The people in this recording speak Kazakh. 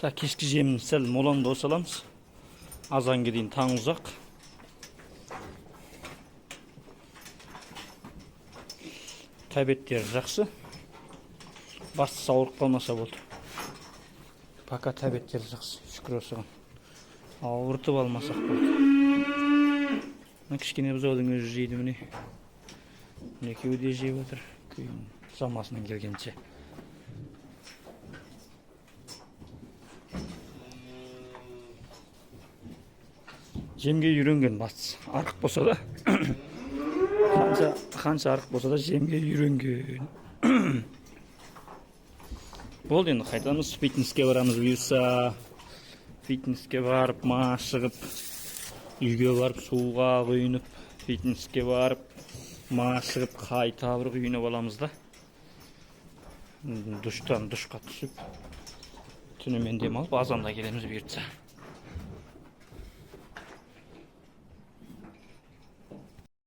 Так, кешкі жемін сәл молаңда осаламыз. Азанға дейін таң ұзақ. Тәбеттері жақсы. Бастысы ауырып қалмаса болды. Пока тәбеттері жақсы. Шүкір осыған. Ауыртып алмасақ болды. Кішкене бұзаудың өзі жейді міне. Екеуі де жеп отыр. Күйін замасынан келгенше. Жемге үйренген бастысы. Арық болса да. Қанша арық болса да жемге үйренген. Болды, енді қайтамыз. Фитнеске барамыз бұйырса. Фитнеске барып, машығып, үйге барып, суға құйынып, фитнеске барып, машығып, қайта бір құйынып аламыз да. Душтан душқа түсіп, түнімен демалып, азанда келеміз бұйыртса.